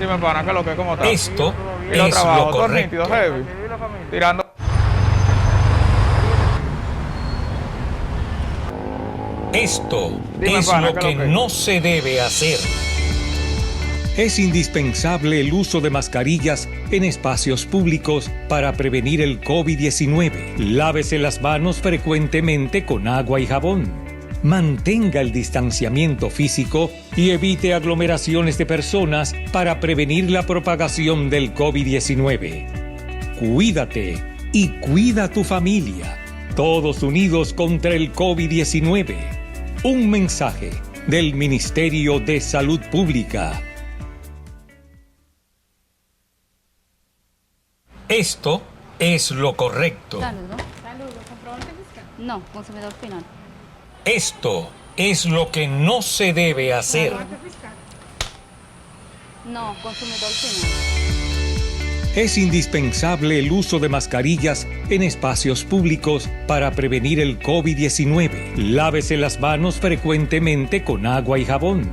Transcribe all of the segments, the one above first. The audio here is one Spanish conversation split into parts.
Dime, pana, ¿qué es lo que? ¿Cómo está? Esto Y lo es trabajo, lo todo correcto. nítido, heavy. Tirando. Esto Dime, es pana, lo ¿qué que es lo que? no se debe hacer. Es indispensable el uso de mascarillas en espacios públicos para prevenir el COVID-19. Lávese las manos frecuentemente con agua y jabón. Mantenga el distanciamiento físico y evite aglomeraciones de personas para prevenir la propagación del COVID-19. Cuídate y cuida a tu familia. Todos unidos contra el COVID-19. Un mensaje del Ministerio de Salud Pública. Esto es lo correcto. Saludos. No, consumidor final. Esto es lo que no se debe hacer. No, consumidor final. Es indispensable el uso de mascarillas en espacios públicos para prevenir el COVID-19. Lávese las manos frecuentemente con agua y jabón.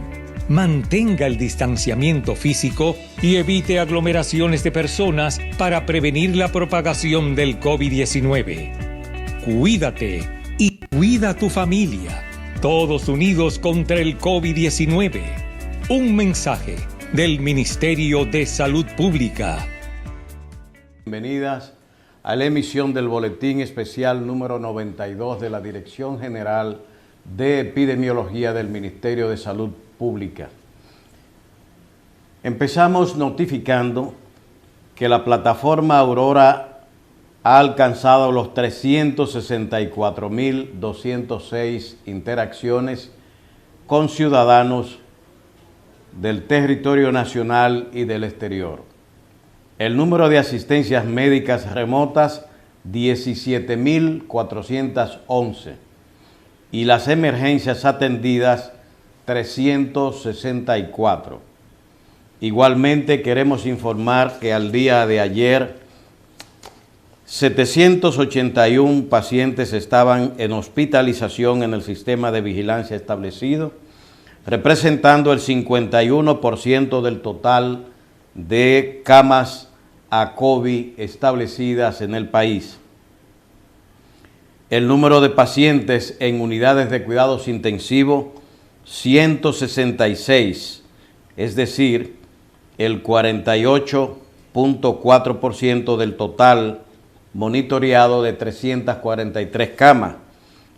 Mantenga el distanciamiento físico y evite aglomeraciones de personas para prevenir la propagación del COVID-19. Cuídate y cuida a tu familia. Todos unidos contra el COVID-19. Un mensaje del Ministerio de Salud Pública. Bienvenidas a la emisión del Boletín Especial número 92 de la Dirección General de Epidemiología del Ministerio de Salud Pública. Empezamos notificando que la plataforma Aurora ha alcanzado los 364.206 interacciones con ciudadanos del territorio nacional y del exterior. El número de asistencias médicas remotas, 17.411. Y las emergencias atendidas, 364. Igualmente queremos informar que al día de ayer 781 pacientes estaban en hospitalización en el sistema de vigilancia establecido, representando el 51% del total de camas a COVID establecidas en el país. El número de pacientes en unidades de cuidados intensivos, 166, es decir, el 48.4% del total monitoreado de 343 camas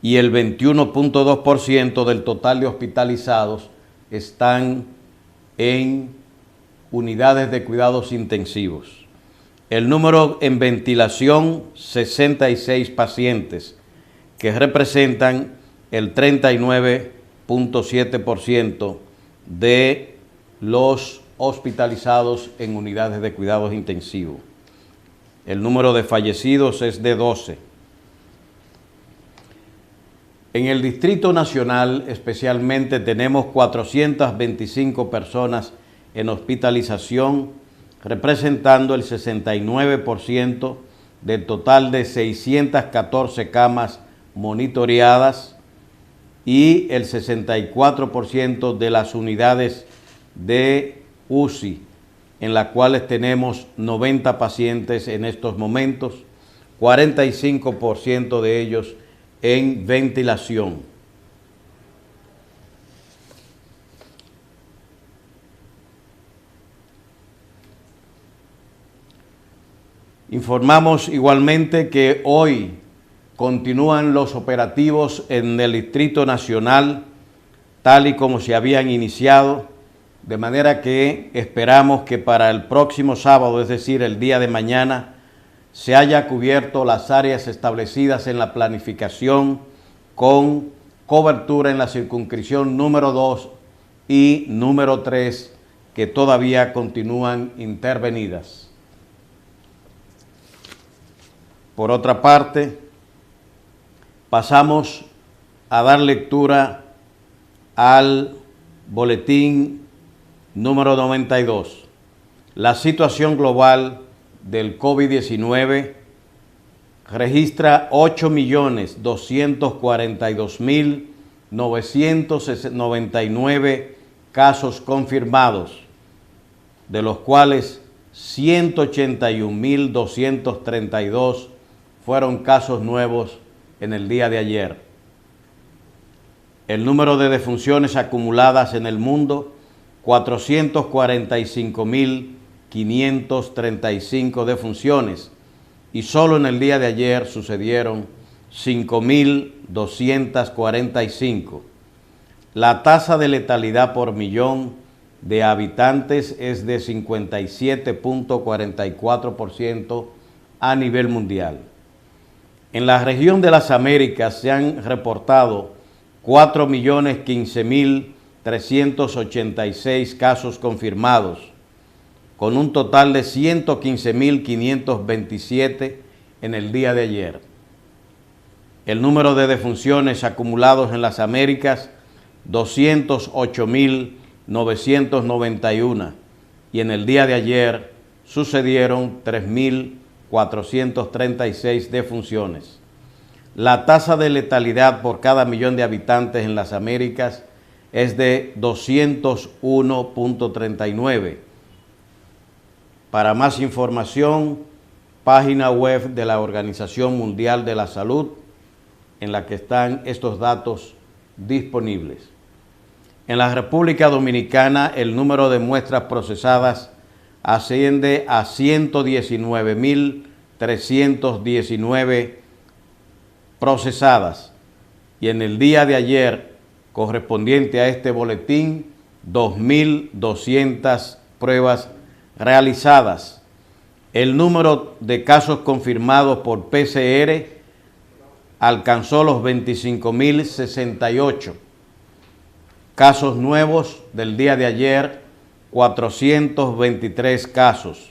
y el 21.2% del total de hospitalizados están en unidades de cuidados intensivos. El número en ventilación, 66 pacientes, que representan el 39.7% de los hospitalizados en unidades de cuidados intensivos. El número de fallecidos es de 12. En el Distrito Nacional especialmente tenemos 425 personas en hospitalización, representando el 69% del total de 614 camas monitoreadas y el 64% de las unidades de UCI, en las cuales tenemos 90 pacientes en estos momentos, 45% de ellos en ventilación. Informamos igualmente que hoy continúan los operativos en el Distrito Nacional, tal y como se habían iniciado, de manera que esperamos que para el próximo sábado, es decir, el día de mañana, se haya cubierto las áreas establecidas en la planificación con cobertura en la circunscripción número 2 y número 3, que todavía continúan intervenidas. Por otra parte, pasamos a dar lectura al boletín número 92. La situación global del COVID-19 registra 8.242.999 casos confirmados, de los cuales 181.232 fueron casos nuevos en el día de ayer. El número de defunciones acumuladas en el mundo, 445.535 defunciones, y solo en el día de ayer sucedieron 5.245. La tasa de letalidad por millón de habitantes es de 57.44% a nivel mundial. En la región de las Américas se han reportado 4.015.386 casos confirmados, con un total de 115.527 en el día de ayer. El número de defunciones acumulados en las Américas, 208.991, y en el día de ayer sucedieron 3.436 defunciones. La tasa de letalidad por cada millón de habitantes en las Américas es de 201.39. Para más información, página web de la Organización Mundial de la Salud, en la que están estos datos disponibles. En la República Dominicana, el número de muestras procesadas asciende a 119.319 procesadas, y en el día de ayer, correspondiente a este boletín, 2.200 pruebas realizadas. El número de casos confirmados por PCR alcanzó los 25.068. Casos nuevos del día de ayer, 423 casos.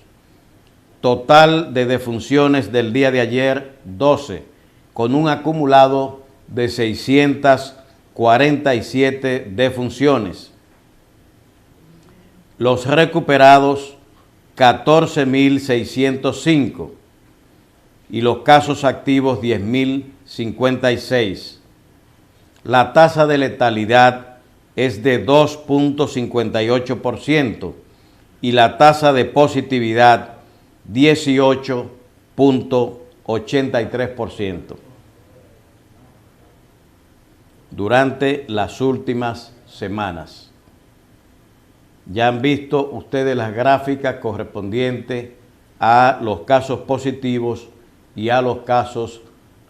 Total de defunciones del día de ayer, 12, con un acumulado de 647 defunciones. Los recuperados, 14.605, y los casos activos, 10.056. La tasa de letalidad es de 2.58% y la tasa de positividad 18.83%. Durante las últimas semanas. Ya han visto ustedes las gráficas correspondientes a los casos positivos y a los casos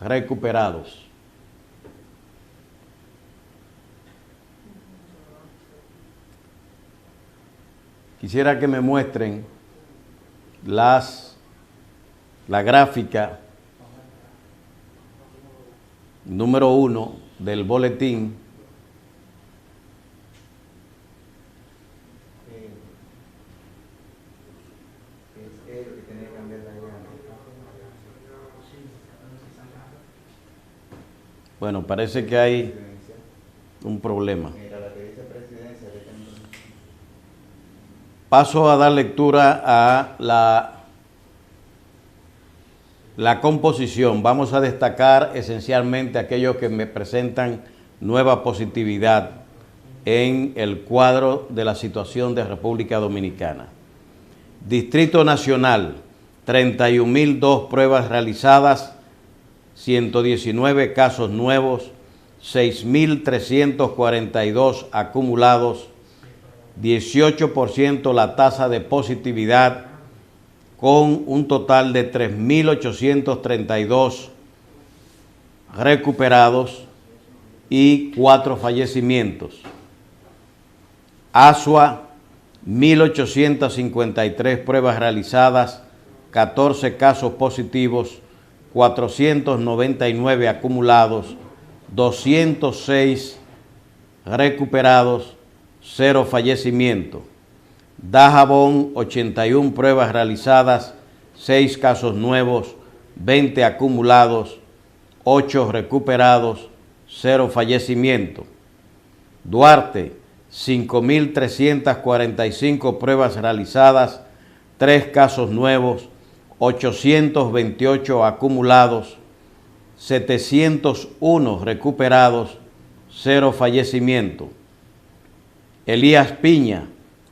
recuperados. Quisiera que me muestren la gráfica número 1 del boletín. Bueno, parece que hay un problema. Paso a dar lectura a la composición. Vamos a destacar esencialmente aquellos que me presentan nueva positividad en el cuadro de la situación de República Dominicana. Distrito Nacional, 31.002 pruebas realizadas, 119 casos nuevos, 6.342 acumulados, 18% la tasa de positividad, con un total de 3.832 recuperados y 4 fallecimientos. Asua, 1.853 pruebas realizadas, 14 casos positivos, 499 acumulados, 206 recuperados, 0 fallecimientos. Dajabón, 81 pruebas realizadas, 6 casos nuevos, 20 acumulados, 8 recuperados, 0 fallecimientos. Duarte, 5.345 pruebas realizadas, 3 casos nuevos, 828 acumulados, 701 recuperados, 0 fallecimiento. Elías Piña,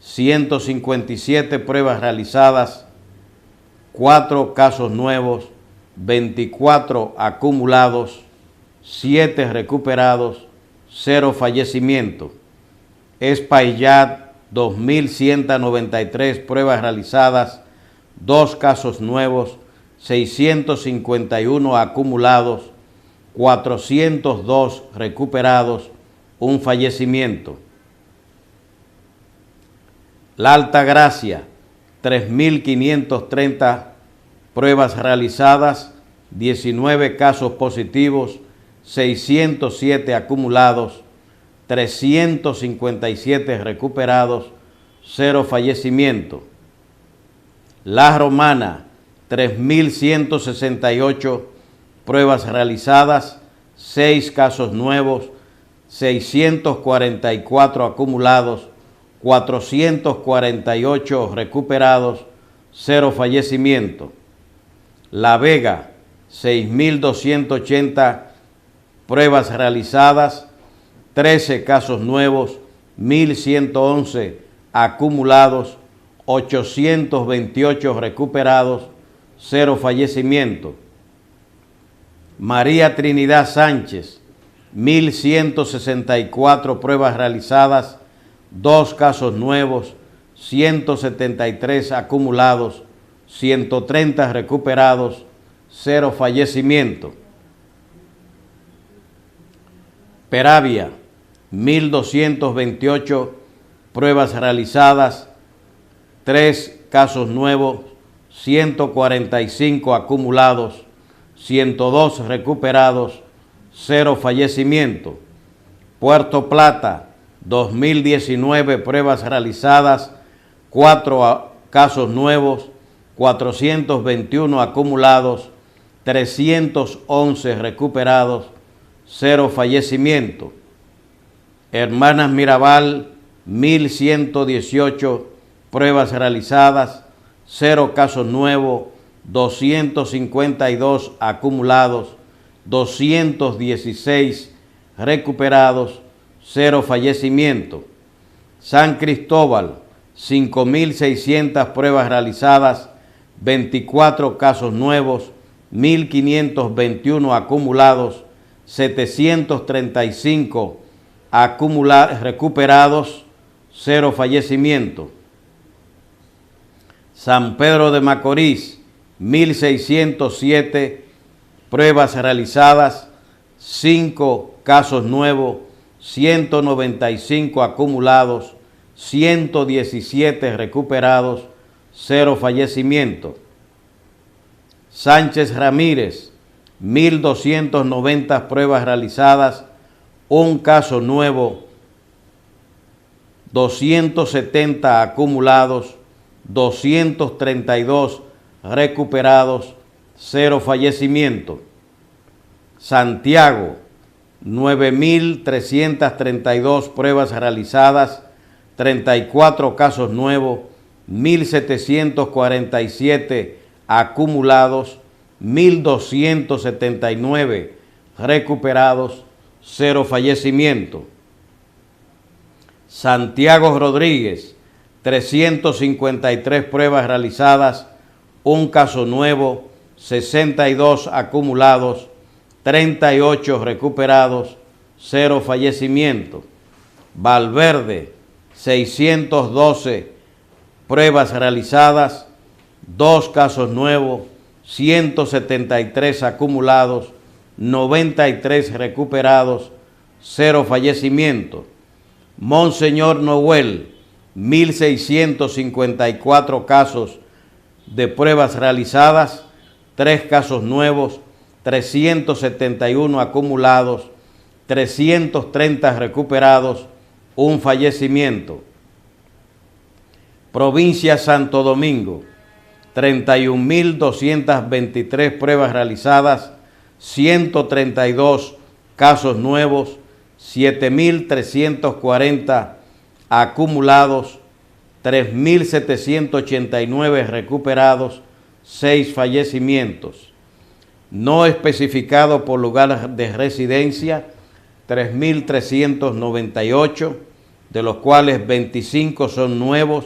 157 pruebas realizadas, 4 casos nuevos, 24 acumulados, 7 recuperados, 0 fallecimientos. Espaillat, 2.193 pruebas realizadas, 2 casos nuevos, 651 acumulados, 402 recuperados, 1 fallecimiento. La Altagracia, 3.530 pruebas realizadas, 19 casos positivos, 607 acumulados, 357 recuperados, 0 fallecimiento. La Romana, 3.168 pruebas realizadas, 6 casos nuevos, 644 acumulados, 448 recuperados, 0 fallecimiento. La Vega, 6.280 pruebas realizadas, 13 casos nuevos, 1.111 acumulados, 828 recuperados, 0 fallecimiento. María Trinidad Sánchez, 1.164 pruebas realizadas, 2 casos nuevos, 173 acumulados, 130 recuperados, 0 fallecimiento. Peravia, 1.228 pruebas realizadas, 3 casos nuevos, 145 acumulados, 102 recuperados, 0 fallecimiento. Puerto Plata, 2.019 pruebas realizadas, 4 casos nuevos, 421 acumulados, 311 recuperados, 0 fallecimiento. Hermanas Mirabal, 1.118 pruebas realizadas, 0 casos nuevos, 252 acumulados, 216 recuperados, 0 fallecimiento. San Cristóbal, 5.600 pruebas realizadas, 24 casos nuevos, 1.521 acumulados, 735 recuperados, 0 fallecimiento. San Pedro de Macorís, 1.607 pruebas realizadas, 5 casos nuevos, 195 acumulados, 117 recuperados, 0 fallecimiento. Sánchez Ramírez, 1.290 pruebas realizadas, 1 caso nuevo, 270 acumulados, 232 recuperados, 0 fallecimiento. Santiago, 9.332 pruebas realizadas, 34 casos nuevos, 1.747 acumulados, 1.279 recuperados, 0 fallecimiento. Santiago Rodríguez, 353 pruebas realizadas, 1 caso nuevo, 62 acumulados, 38 recuperados, 0 fallecimiento. Valverde, 612 pruebas realizadas, 2 casos nuevos, 173 acumulados, 93 recuperados, 0 fallecimiento. Monseñor Noel, 1.654 casos de pruebas realizadas, 3 casos nuevos, 371 acumulados, 330 recuperados, 1 fallecimiento. Provincia Santo Domingo, 31.223 pruebas realizadas, 132 casos nuevos, 7.340 acumulados, 3.789 recuperados, 6 fallecimientos. No especificado por lugar de residencia, 3.398, de los cuales 25 son nuevos,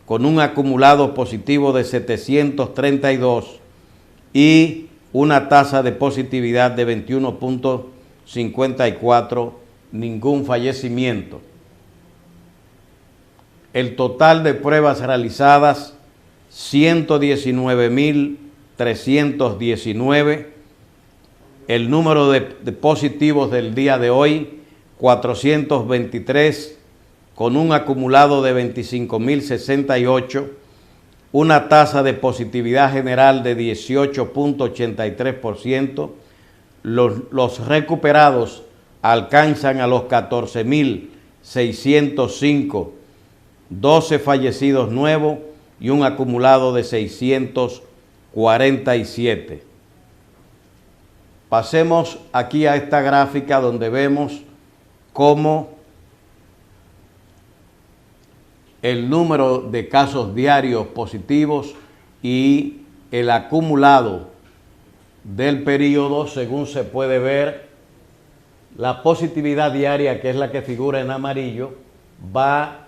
con un acumulado positivo de 732 y una tasa de positividad de 21.54, ningún fallecimiento. El total de pruebas realizadas, 119.319. El número de positivos del día de hoy, 423, con un acumulado de 25.068, una tasa de positividad general de 18.83%. Los recuperados alcanzan a los 14.605, 12 fallecidos nuevos y un acumulado de 647. Pasemos aquí a esta gráfica donde vemos cómo el número de casos diarios positivos y el acumulado del periodo, según se puede ver, la positividad diaria, que es la que figura en amarillo, va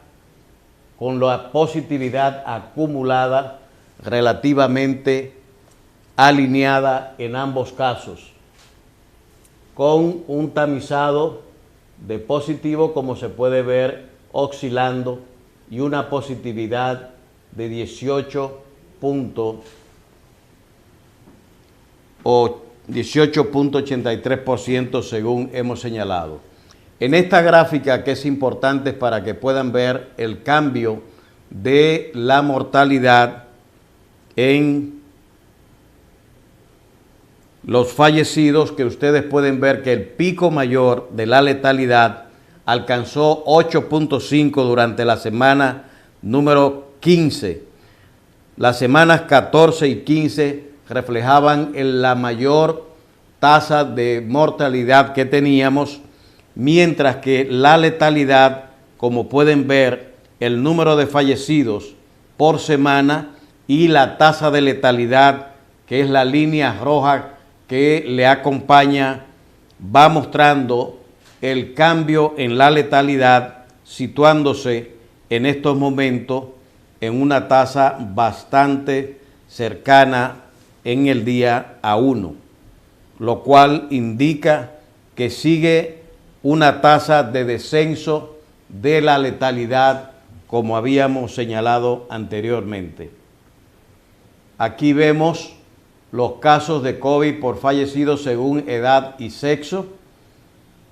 con la positividad acumulada relativamente alineada en ambos casos, con un tamizado de positivo, como se puede ver, oscilando, y una positividad de 18.83% según hemos señalado. En esta gráfica, que es importante para que puedan ver el cambio de la mortalidad en los fallecidos, que ustedes pueden ver que el pico mayor de la letalidad alcanzó 8.5 durante la semana número 15. Las semanas 14 y 15 reflejaban la mayor tasa de mortalidad que teníamos, mientras que la letalidad, como pueden ver, el número de fallecidos por semana y la tasa de letalidad, que es la línea roja que le acompaña, va mostrando el cambio en la letalidad, situándose en estos momentos en una tasa bastante cercana en el día a 1, lo cual indica que sigue una tasa de descenso de la letalidad, como habíamos señalado anteriormente. Aquí vemos los casos de COVID por fallecidos según edad y sexo.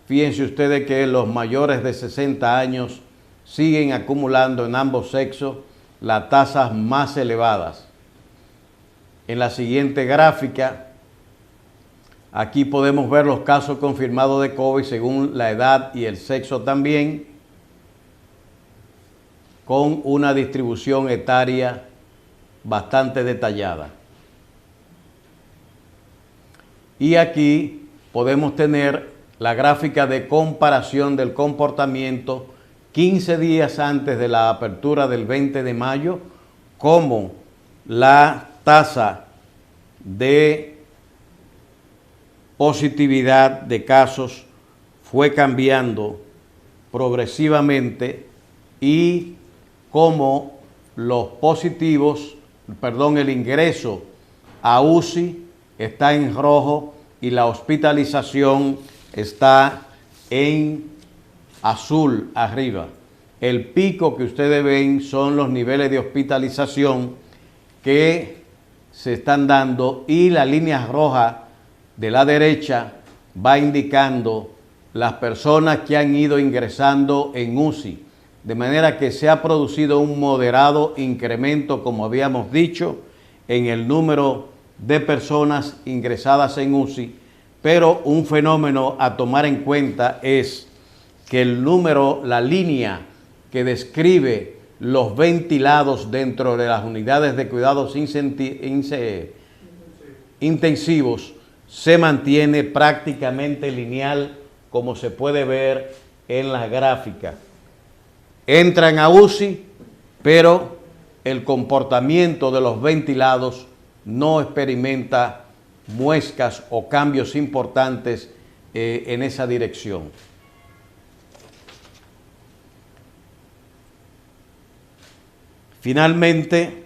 Fíjense ustedes que los mayores de 60 años siguen acumulando en ambos sexos las tasas más elevadas. En la siguiente gráfica, aquí podemos ver los casos confirmados de COVID según la edad y el sexo también, con una distribución etaria bastante detallada. Y aquí podemos tener la gráfica de comparación del comportamiento 15 días antes de la apertura del 20 de mayo, cómo la tasa de positividad de casos fue cambiando progresivamente y cómo los positivos, el ingreso a UCI está en rojo y la hospitalización está en azul arriba. El pico que ustedes ven son los niveles de hospitalización que se están dando, y la línea roja de la derecha va indicando las personas que han ido ingresando en UCI, de manera que se ha producido un moderado incremento, como habíamos dicho, en el número de personas ingresadas en UCI, pero un fenómeno a tomar en cuenta es que el número, la línea que describe los ventilados dentro de las unidades de cuidados intensivos se mantiene prácticamente lineal, como se puede ver en la gráfica. Entran a UCI, pero el comportamiento de los ventilados no experimenta muescas o cambios importantes en esa dirección. Finalmente,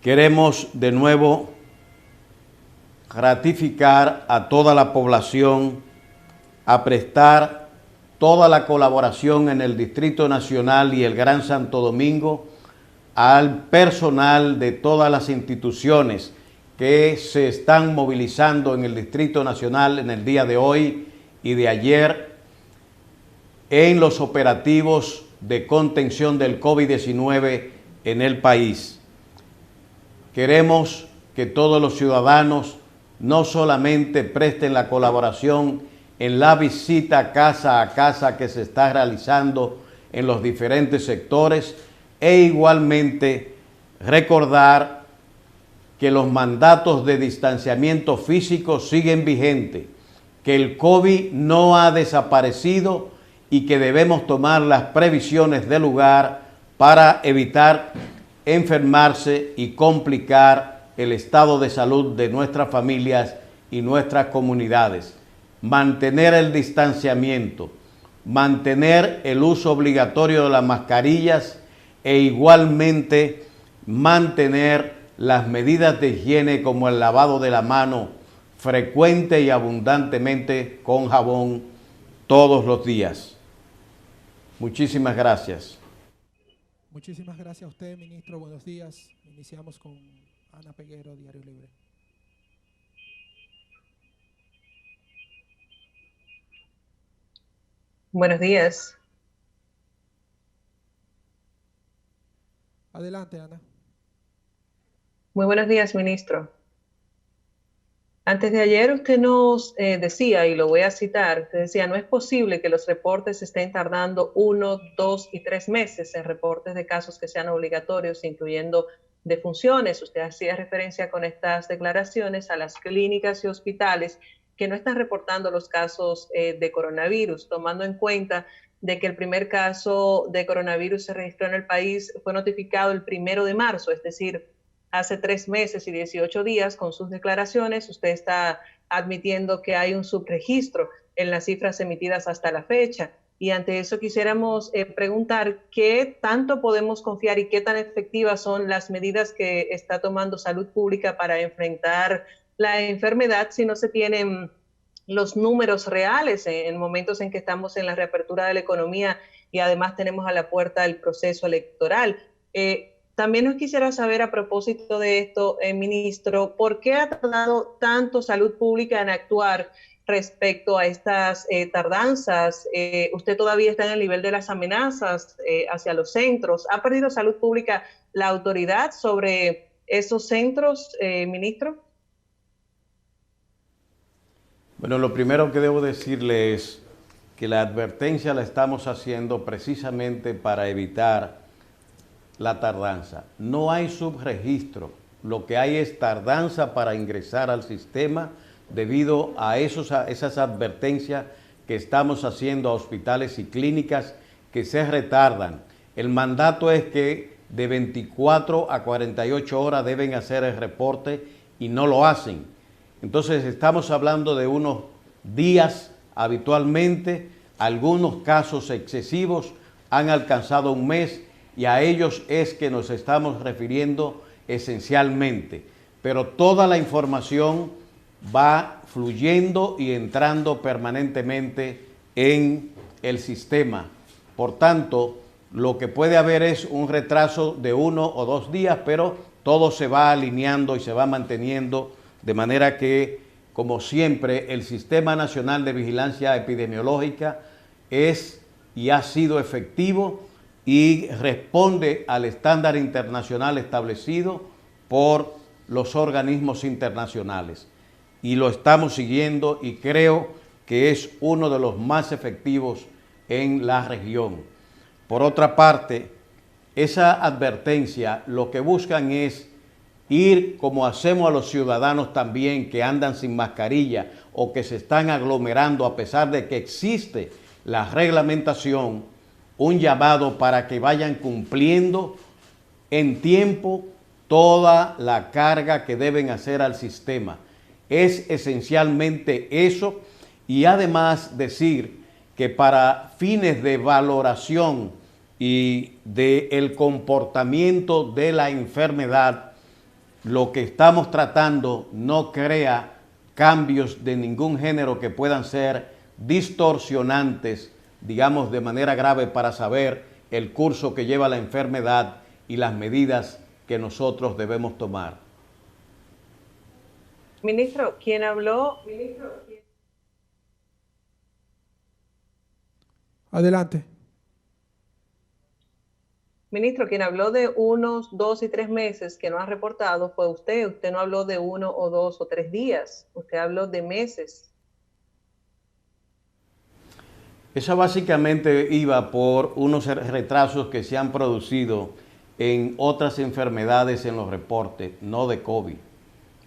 queremos de nuevo ratificar a toda la población a prestar toda la colaboración en el Distrito Nacional y el Gran Santo Domingo al personal de todas las instituciones que se están movilizando en el Distrito Nacional en el día de hoy y de ayer en los operativos de contención del COVID-19 en el país. Queremos que todos los ciudadanos no solamente presten la colaboración en la visita casa a casa que se está realizando en los diferentes sectores, e igualmente recordar que los mandatos de distanciamiento físico siguen vigentes, que el COVID no ha desaparecido y que debemos tomar las previsiones del lugar para evitar enfermarse y complicar el estado de salud de nuestras familias y nuestras comunidades. Mantener el distanciamiento, mantener el uso obligatorio de las mascarillas e igualmente mantener las medidas de higiene como el lavado de la mano frecuente y abundantemente con jabón todos los días. Muchísimas gracias. Muchísimas gracias a usted, ministro. Buenos días. Iniciamos con Ana Peguero, Diario Libre. Buenos días. Adelante, Ana. Muy buenos días, ministro. Antes de ayer usted nos decía, y lo voy a citar, usted decía, no es posible que los reportes estén tardando 1, 2 y 3 meses en reportes de casos que sean obligatorios, incluyendo defunciones. Usted hacía referencia con estas declaraciones a las clínicas y hospitales que no están reportando los casos de coronavirus, tomando en cuenta de que el primer caso de coronavirus se registró en el país, fue notificado el 1 de marzo, es decir, hace 3 meses y 18 días. Con sus declaraciones, usted está admitiendo que hay un subregistro en las cifras emitidas hasta la fecha. Y ante eso quisiéramos preguntar qué tanto podemos confiar y qué tan efectivas son las medidas que está tomando Salud Pública para enfrentar la enfermedad si no se tienen los números reales en momentos en que estamos en la reapertura de la economía y además tenemos a la puerta el proceso electoral. También nos quisiera saber, a propósito de esto, ministro, ¿por qué ha tardado tanto Salud Pública en actuar respecto a estas tardanzas? Usted todavía está en el nivel de las amenazas hacia los centros. ¿Ha perdido Salud Pública la autoridad sobre esos centros, ministro? Bueno, lo primero que debo decirle es que la advertencia la estamos haciendo precisamente para evitar la tardanza. No hay subregistro, lo que hay es tardanza para ingresar al sistema debido a esas advertencias que estamos haciendo a hospitales y clínicas que se retardan. El mandato es que de 24 a 48 horas deben hacer el reporte y no lo hacen. Entonces estamos hablando de unos días habitualmente, algunos casos excesivos han alcanzado un mes y a ellos es que nos estamos refiriendo esencialmente. Pero toda la información va fluyendo y entrando permanentemente en el sistema. Por tanto, lo que puede haber es un retraso de 1 o 2 días, pero todo se va alineando y se va manteniendo de manera que, como siempre, el Sistema Nacional de Vigilancia Epidemiológica es y ha sido efectivo y responde al estándar internacional establecido por los organismos internacionales. Y lo estamos siguiendo y creo que es uno de los más efectivos en la región. Por otra parte, esa advertencia lo que buscan es ir como hacemos a los ciudadanos también que andan sin mascarilla o que se están aglomerando a pesar de que existe la reglamentación, un llamado para que vayan cumpliendo en tiempo toda la carga que deben hacer al sistema. Es esencialmente eso, y además decir que para fines de valoración y del comportamiento de la enfermedad, lo que estamos tratando no crea cambios de ningún género que puedan ser distorsionantes, digamos, de manera grave para saber el curso que lleva la enfermedad y las medidas que nosotros debemos tomar. Ministro, ¿quién habló? Adelante. Ministro, quien habló de unos 2 y 3 meses que no ha reportado fue usted. Usted no habló de 1 o 2 o 3 días. Usted habló de meses. Eso básicamente iba por unos retrasos que se han producido en otras enfermedades en los reportes, no de COVID.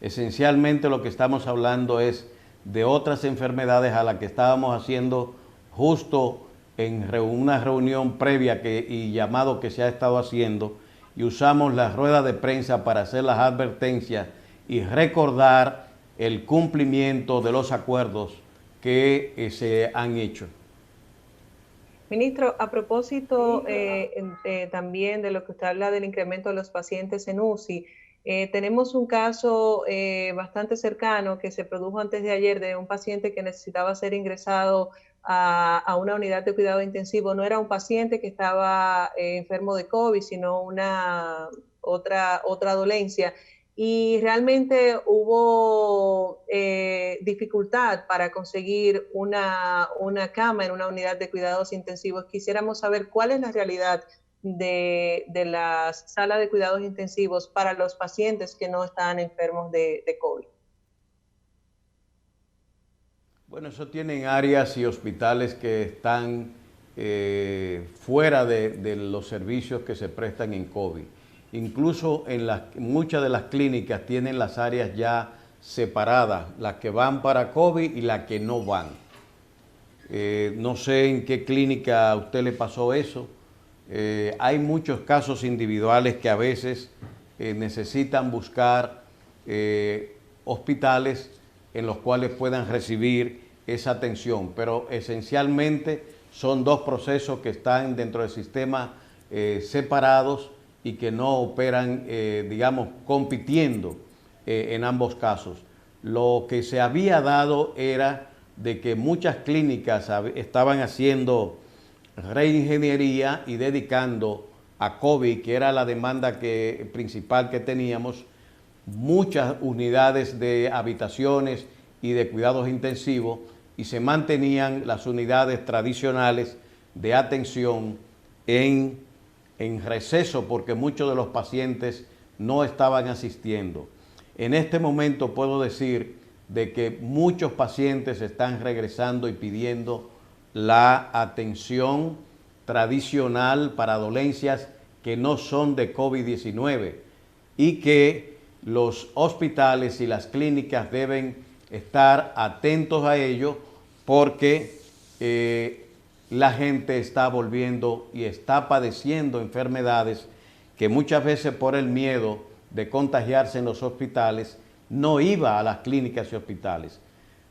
Esencialmente lo que estamos hablando es de otras enfermedades a las que estábamos haciendo justo en una reunión previa y llamado que se ha estado haciendo, y usamos la rueda de prensa para hacer las advertencias y recordar el cumplimiento de los acuerdos que se han hecho. Ministro, a propósito también de lo que usted habla del incremento de los pacientes en UCI, tenemos un caso bastante cercano que se produjo antes de ayer de un paciente que necesitaba ser ingresado a una unidad de cuidado intensivo. No era un paciente que estaba enfermo de COVID, sino otra dolencia. Y realmente hubo dificultad para conseguir una cama en una unidad de cuidados intensivos. Quisiéramos saber cuál es la realidad de las salas de cuidados intensivos para los pacientes que no están enfermos de COVID. Bueno, eso tienen áreas y hospitales que están fuera de los servicios que se prestan en COVID. Incluso en muchas de las clínicas tienen las áreas ya separadas, las que van para COVID y las que no van. No sé en qué clínica a usted le pasó eso. Hay muchos casos individuales que a veces necesitan buscar hospitales en los cuales puedan recibir esa atención, pero esencialmente son dos procesos que están dentro del sistema separados y que no operan, digamos, compitiendo en ambos casos. Lo que se había dado era de que muchas clínicas estaban haciendo reingeniería y dedicando a COVID, que era la demanda principal que teníamos, muchas unidades de habitaciones y de cuidados intensivos, y se mantenían las unidades tradicionales de atención en receso porque muchos de los pacientes no estaban asistiendo. En este momento puedo decir de que muchos pacientes están regresando y pidiendo la atención tradicional para dolencias que no son de COVID-19 y que los hospitales y las clínicas deben estar atentos a ello porque la gente está volviendo y está padeciendo enfermedades que muchas veces por el miedo de contagiarse en los hospitales no iba a las clínicas y hospitales.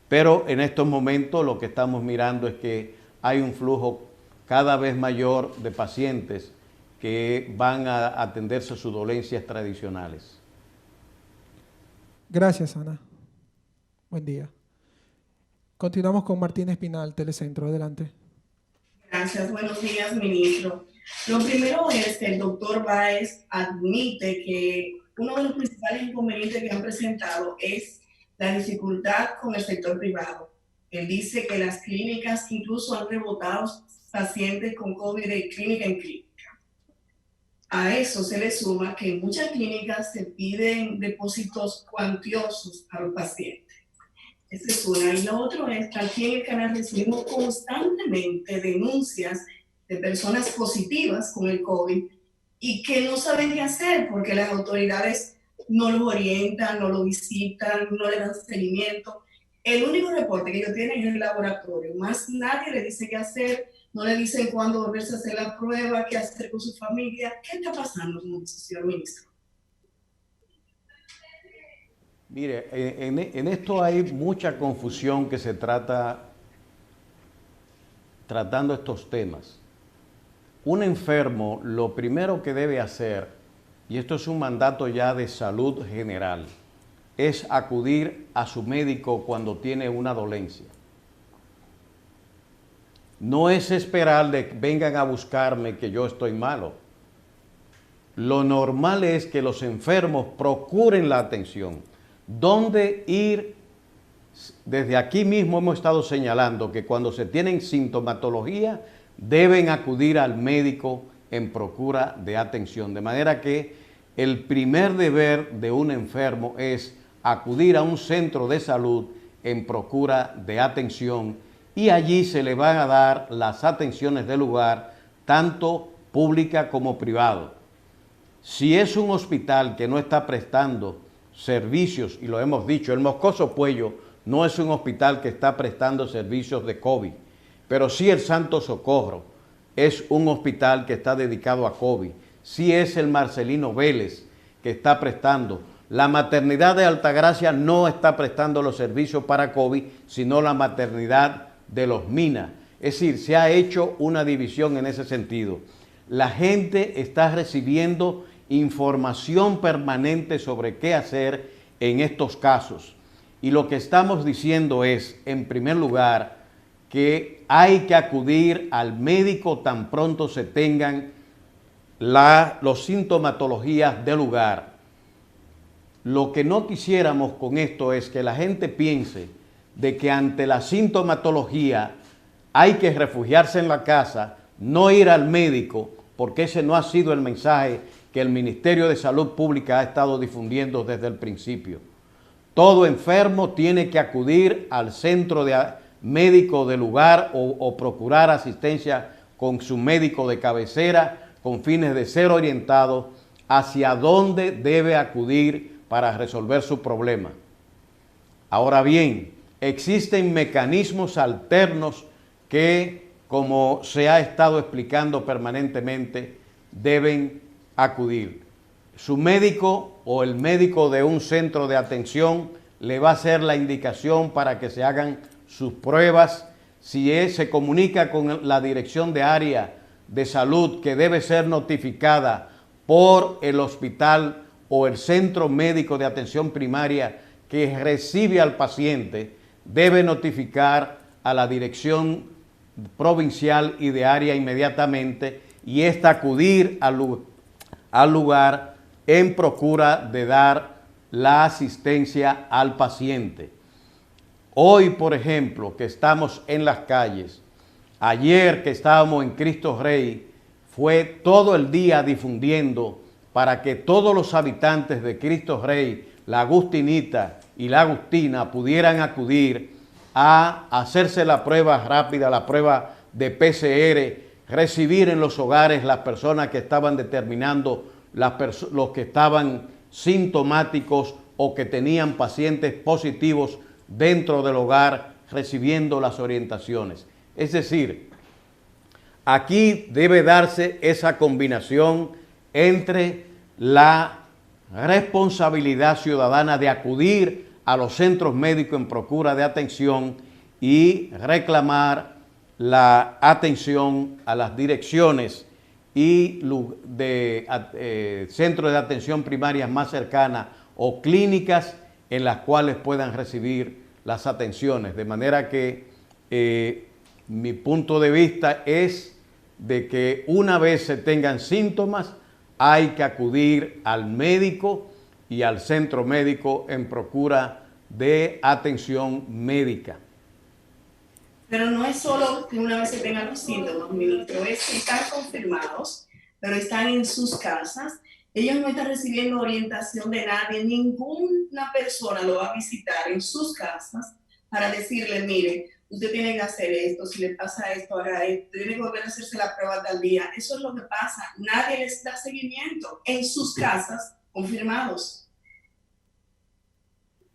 Pero en estos momentos lo que estamos mirando es que hay un flujo cada vez mayor de pacientes que van a atenderse a sus dolencias tradicionales. Gracias, Ana. Buen día. Continuamos con Martín Espinal, Telecentro. Adelante. Gracias. Buenos días, ministro. Lo primero es que el doctor Báez admite que uno de los principales inconvenientes que han presentado es la dificultad con el sector privado. Él dice que las clínicas incluso han rebotado pacientes con COVID de clínica en clínica. A eso se le suma que en muchas clínicas se piden depósitos cuantiosos a los pacientes. Esa es una. Y lo otro es que aquí en el canal recibimos constantemente denuncias de personas positivas con el COVID y que no saben qué hacer porque las autoridades no los orientan, no los visitan, no le dan seguimiento. El único reporte que ellos tienen es el laboratorio. Más nadie le dice qué hacer, no le dicen cuándo volverse a hacer la prueba, qué hacer con su familia. ¿Qué está pasando con eso, señor ministro? Mire, en esto hay mucha confusión que se tratando estos temas. un enfermo lo primero que debe hacer, y esto es un mandato ya de salud general, es acudir a su médico cuando tiene una dolencia. No es esperar de que vengan a buscarme que yo estoy malo. Lo normal es que los enfermos procuren la atención. ¿Dónde ir? Desde aquí mismo hemos estado señalando que cuando se tienen sintomatología deben acudir al médico en procura de atención. De manera que el primer deber de un enfermo es acudir a un centro de salud en procura de atención y allí se le van a dar las atenciones del lugar, tanto pública como privado. Si es un hospital que no está prestando servicios, y lo hemos dicho, el Moscoso Puello no es un hospital que está prestando servicios de COVID, pero sí el Santo Socorro es un hospital que está dedicado a COVID, sí es el Marcelino Vélez que está prestando. La maternidad de Altagracia no está prestando los servicios para COVID, sino la maternidad de Los Minas. Es decir, se ha hecho una división en ese sentido. La gente está recibiendo información permanente sobre qué hacer en estos casos. Y lo que estamos diciendo es, en primer lugar, que hay que acudir al médico tan pronto se tengan los sintomatologías del lugar. Lo que no quisiéramos con esto es que la gente piense de que ante la sintomatología hay que refugiarse en la casa, no ir al médico, porque ese no ha sido el mensaje que el Ministerio de Salud Pública ha estado difundiendo desde el principio. Todo enfermo tiene que acudir al centro médico del lugar o procurar asistencia con su médico de cabecera con fines de ser orientado hacia dónde debe acudir para resolver su problema. Ahora bien, existen mecanismos alternos que, como se ha estado explicando permanentemente, deben acudir. Su médico o el médico de un centro de atención le va a hacer la indicación para que se hagan sus pruebas. Si se comunica con la dirección de área de salud que debe ser notificada por el hospital o el centro médico de atención primaria que recibe al paciente, debe notificar a la dirección provincial y de área inmediatamente y esta acudir al lugar en procura de dar la asistencia al paciente. Hoy, por ejemplo, que estamos en las calles, ayer que estábamos en Cristo Rey, fue todo el día difundiendo para que todos los habitantes de Cristo Rey, la Agustinita y la Agustina pudieran acudir a hacerse la prueba rápida, la prueba de PCR, recibir en los hogares las personas que estaban determinando, los que estaban sintomáticos o que tenían pacientes positivos dentro del hogar, recibiendo las orientaciones. Es decir, aquí debe darse esa combinación entre la responsabilidad ciudadana de acudir a los centros médicos en procura de atención y reclamar la atención a las direcciones y centros de atención primaria más cercanas o clínicas en las cuales puedan recibir las atenciones. De manera que mi punto de vista es de que una vez se tengan síntomas, hay que acudir al médico y al centro médico en procura de atención médica. Pero no es solo que una vez se tengan los síntomas, ministro, es que están confirmados, pero están en sus casas. Ellos no están recibiendo orientación de nadie, ninguna persona lo va a visitar en sus casas para decirle, mire, usted tiene que hacer esto, si le pasa esto, haga esto, tiene que volver a hacerse la prueba tal día. Eso es lo que pasa, nadie les da seguimiento en sus casas confirmados.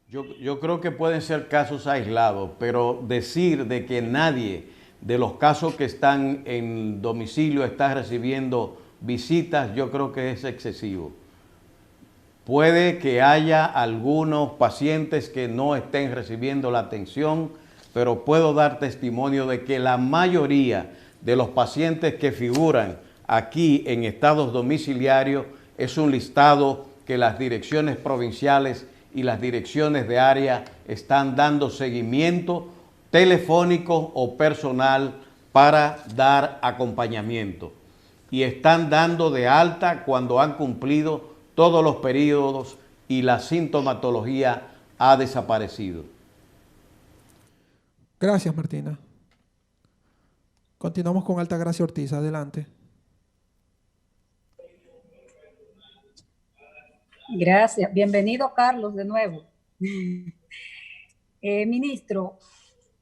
Yo creo que pueden ser casos aislados, pero decir de que nadie de los casos que están en domicilio está recibiendo visitas, yo creo que es excesivo. Puede que haya algunos pacientes que no estén recibiendo la atención, pero puedo dar testimonio de que la mayoría de los pacientes que figuran aquí en estados domiciliarios es un listado que las direcciones provinciales y las direcciones de área están dando seguimiento telefónico o personal para dar acompañamiento. Y están dando de alta cuando han cumplido todos los periodos y la sintomatología ha desaparecido. Gracias, Martina. Continuamos con Altagracia Ortiz. Adelante. Gracias. Bienvenido, Carlos, de nuevo. Ministro,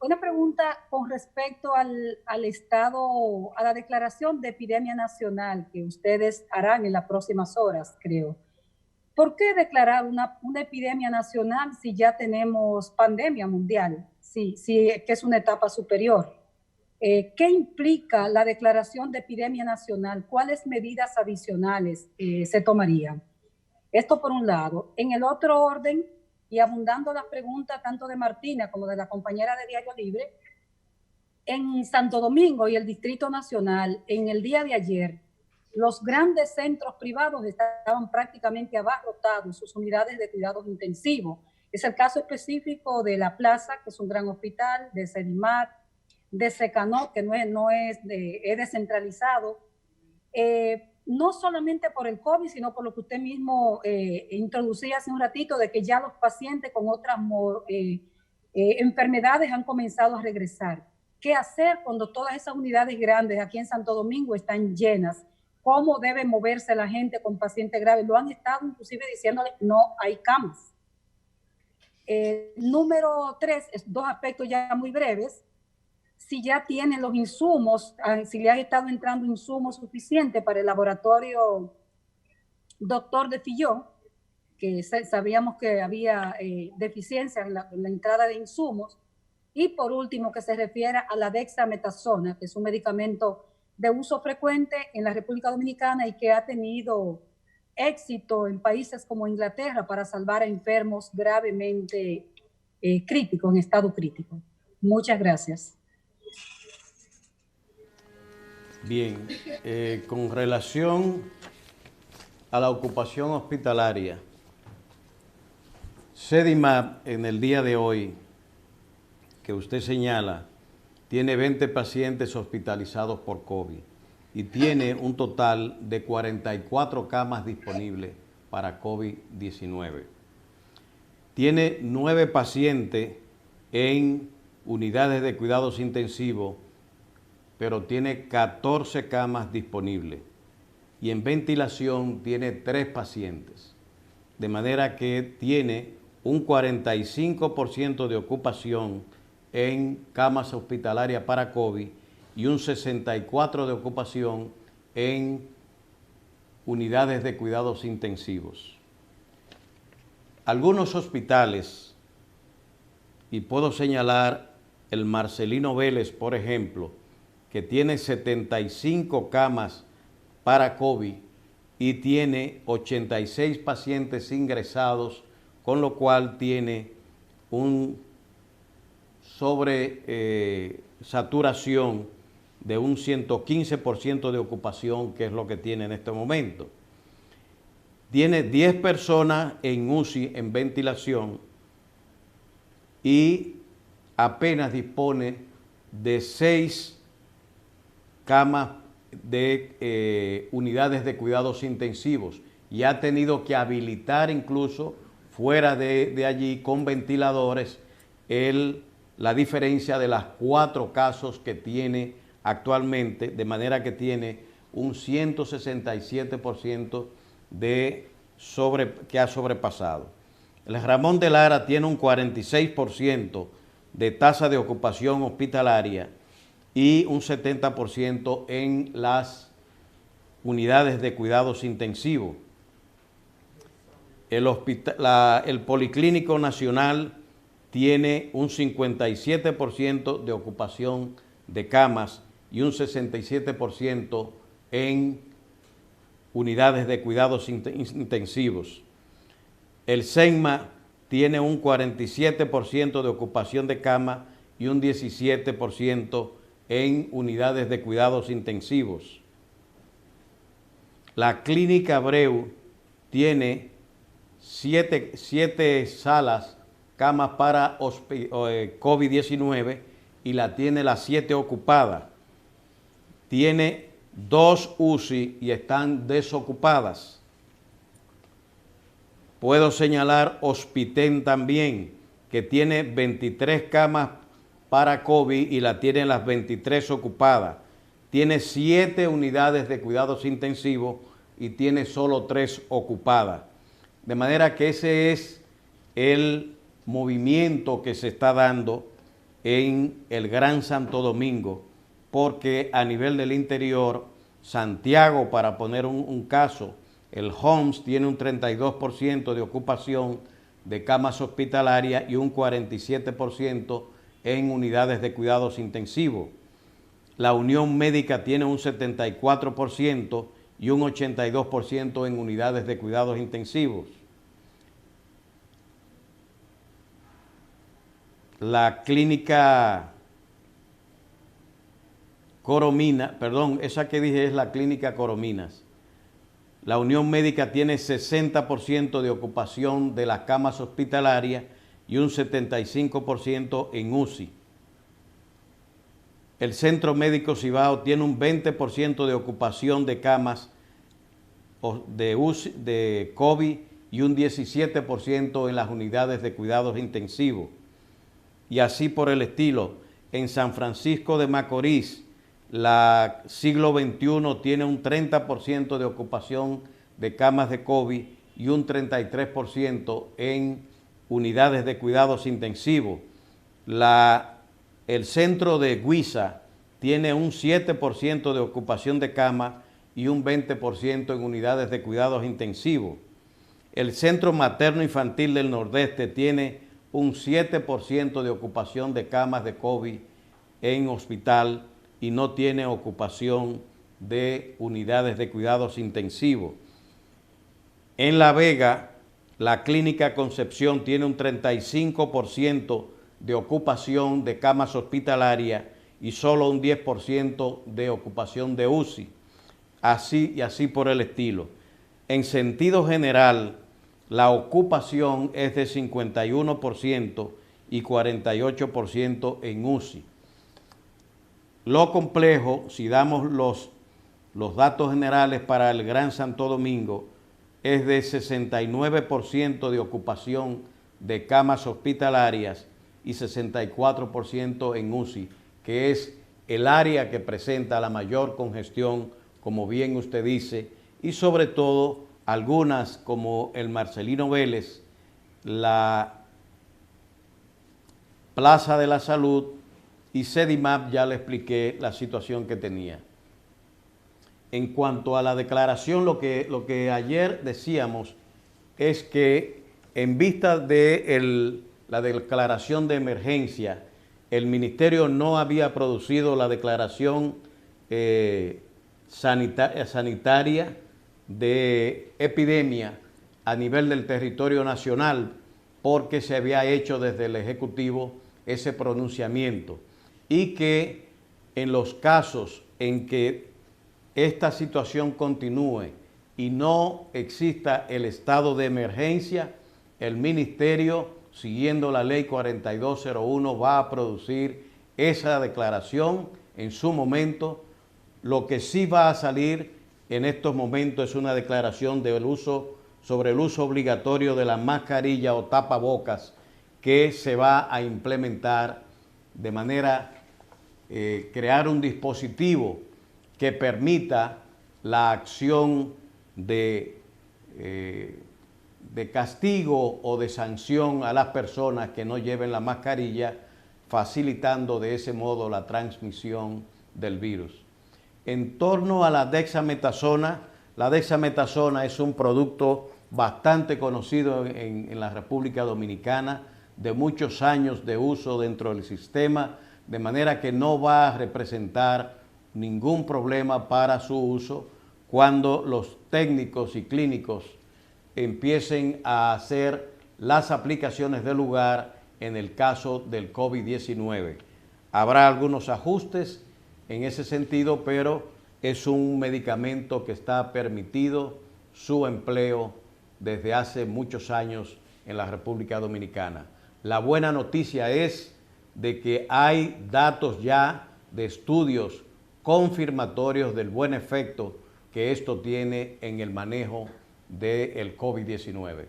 una pregunta con respecto al estado, a la declaración de epidemia nacional que ustedes harán en las próximas horas, creo. ¿Por qué declarar una epidemia nacional si ya tenemos pandemia mundial? Sí, que es una etapa superior. ¿Qué implica la declaración de epidemia nacional? ¿Cuáles medidas adicionales se tomarían? Esto por un lado. En el otro orden, y abundando las preguntas tanto de Martina como de la compañera de Diario Libre, en Santo Domingo y el Distrito Nacional, en el día de ayer, los grandes centros privados estaban prácticamente abarrotados, sus unidades de cuidados intensivos. Es el caso específico de La Plaza, que es un gran hospital, de Sedimar, de Secanot, que es descentralizado. No solamente por el COVID, sino por lo que usted mismo introducía hace un ratito, de que ya los pacientes con otras enfermedades han comenzado a regresar. ¿Qué hacer cuando todas esas unidades grandes aquí en Santo Domingo están llenas? ¿Cómo debe moverse la gente con pacientes graves? Lo han estado inclusive diciéndole, no hay camas. Número 3, dos aspectos ya muy breves. Si ya tienen los insumos, si le han estado entrando insumos suficientes para el laboratorio Doctor de Filló, que sabíamos que había deficiencia en la entrada de insumos. Y por último, que se refiere a la dexametasona, que es un medicamento de uso frecuente en la República Dominicana y que ha tenido éxito en países como Inglaterra para salvar a enfermos gravemente críticos, en estado crítico. Muchas gracias. Bien, con relación a la ocupación hospitalaria, Sedimar en el día de hoy, que usted señala, tiene 20 pacientes hospitalizados por COVID y tiene un total de 44 camas disponibles para COVID-19. Tiene 9 pacientes en unidades de cuidados intensivos, pero tiene 14 camas disponibles y en ventilación tiene 3 pacientes, de manera que tiene un 45% de ocupación en camas hospitalarias para COVID y un 64% de ocupación en unidades de cuidados intensivos. Algunos hospitales, y puedo señalar el Marcelino Vélez, por ejemplo, que tiene 75 camas para COVID y tiene 86 pacientes ingresados, con lo cual tiene un saturación de un 115% de ocupación, que es lo que tiene en este momento. Tiene 10 personas en UCI, en ventilación, y apenas dispone de 6 camas de unidades de cuidados intensivos y ha tenido que habilitar incluso fuera de allí con ventiladores la diferencia de las 4 casos que tiene actualmente, de manera que tiene un 167% que ha sobrepasado. El Ramón de Lara tiene un 46% de tasa de ocupación hospitalaria y un 70% en las unidades de cuidados intensivos. El Policlínico Nacional tiene un 57% de ocupación de camas y un 67% en unidades de cuidados intensivos. El SENMA tiene un 47% de ocupación de cama y un 17% en unidades de cuidados intensivos. La Clínica Abreu tiene 7 salas, camas para COVID-19 y la tiene las 7 ocupadas. Tiene 2 UCI y están desocupadas. Puedo señalar Hospitén también, que tiene 23 camas para COVID y la tienen las 23 ocupadas. Tiene 7 unidades de cuidados intensivos y tiene solo 3 ocupadas. De manera que ese es el movimiento que se está dando en el Gran Santo Domingo, porque a nivel del interior, Santiago, para poner un caso, el Homs tiene un 32% de ocupación de camas hospitalarias y un 47% en unidades de cuidados intensivos. La Unión Médica tiene un 74% y un 82% en unidades de cuidados intensivos. La clínica Coromina, perdón, esa que dije es la clínica Corominas. La Unión Médica tiene 60% de ocupación de las camas hospitalarias y un 75% en UCI. El Centro Médico Cibao tiene un 20% de ocupación de camas de UCI, de COVID y un 17% en las unidades de cuidados intensivos. Y así por el estilo. En San Francisco de Macorís, la Siglo XXI tiene un 30% de ocupación de camas de COVID y un 33% en unidades de cuidados intensivos. El centro de Guisa tiene un 7% de ocupación de camas y un 20% en unidades de cuidados intensivos. El Centro Materno Infantil del Nordeste tiene un 7% de ocupación de camas de COVID en hospital y no tiene ocupación de unidades de cuidados intensivos. En La Vega, la Clínica Concepción tiene un 35% de ocupación de camas hospitalarias y solo un 10% de ocupación de UCI. Así y así por el estilo. En sentido general, la ocupación es de 51% y 48% en UCI. Lo complejo, si damos los datos generales para el Gran Santo Domingo, es de 69% de ocupación de camas hospitalarias y 64% en UCI, que es el área que presenta la mayor congestión, como bien usted dice, y sobre todo algunas como el Marcelino Vélez, la Plaza de la Salud y Sedimap, ya le expliqué la situación que tenía. En cuanto a la declaración, lo que ayer decíamos es que en vista de la declaración de emergencia, el Ministerio no había producido la declaración sanitaria de epidemia a nivel del territorio nacional, porque se había hecho desde el Ejecutivo ese pronunciamiento, y que en los casos en que esta situación continúe y no exista el estado de emergencia, el Ministerio, siguiendo la Ley 4201, va a producir esa declaración en su momento. Lo que sí va a salir en estos momentos es una declaración sobre el uso obligatorio de la mascarilla o tapabocas que se va a implementar de manera crear un dispositivo que permita la acción de castigo o de sanción a las personas que no lleven la mascarilla, facilitando de ese modo la transmisión del virus. En torno a la dexametasona es un producto bastante conocido en la República Dominicana, de muchos años de uso dentro del sistema, de manera que no va a representar ningún problema para su uso cuando los técnicos y clínicos empiecen a hacer las aplicaciones de lugar en el caso del COVID-19. Habrá algunos ajustes en ese sentido, pero es un medicamento que está permitido su empleo desde hace muchos años en la República Dominicana. La buena noticia es de que hay datos ya de estudios confirmatorios del buen efecto que esto tiene en el manejo del COVID-19.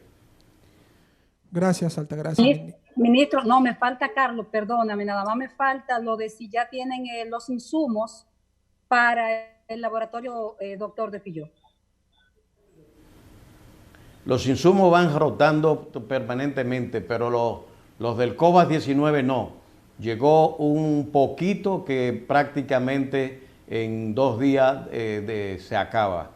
Gracias, Altagracia. Ministro, no, me falta, Carlos, perdóname, nada más me falta lo de si ya tienen los insumos para el laboratorio doctor de Filló. Los insumos van rotando permanentemente, pero los del COVID-19 no. Llegó un poquito que prácticamente en 2 días se acaba.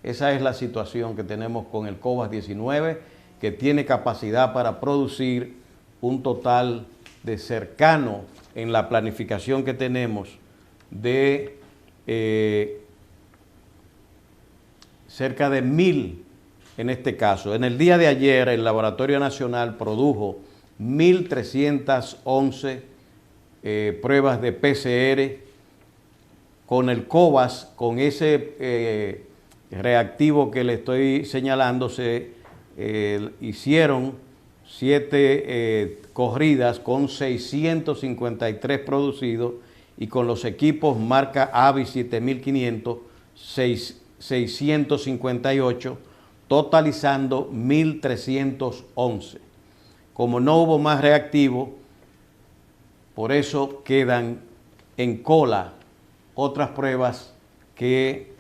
Esa es la situación que tenemos con el COVID-19, que tiene capacidad para producir un total de cercano en la planificación que tenemos de cerca de 1.000 en este caso. En el día de ayer el Laboratorio Nacional produjo 1.311 pruebas de PCR con el COVAS, con ese reactivo que le estoy señalando. Se hicieron 7 corridas con 653 producidos y con los equipos marca AVI 7500, 658, totalizando 1.311. Como no hubo más reactivo, por eso quedan en cola otras pruebas que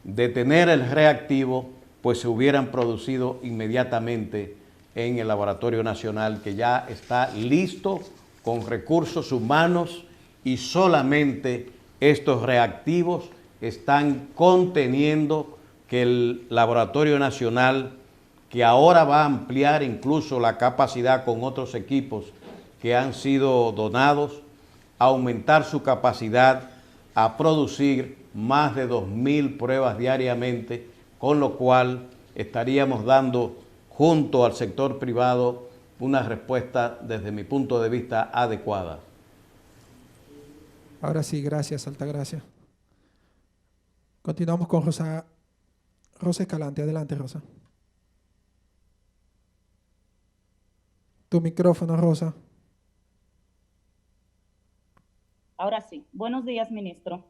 de tener el reactivo, pues se hubieran producido inmediatamente en el Laboratorio Nacional, que ya está listo con recursos humanos, y solamente estos reactivos están conteniendo que el Laboratorio Nacional, que ahora va a ampliar incluso la capacidad con otros equipos que han sido donados, aumentar su capacidad a producir más de 2.000 pruebas diariamente, con lo cual estaríamos dando junto al sector privado una respuesta desde mi punto de vista adecuada. Ahora sí, gracias, Altagracia. Continuamos con Rosa Escalante. Adelante, Rosa. Tu micrófono, Rosa. Ahora sí. Buenos días, ministro.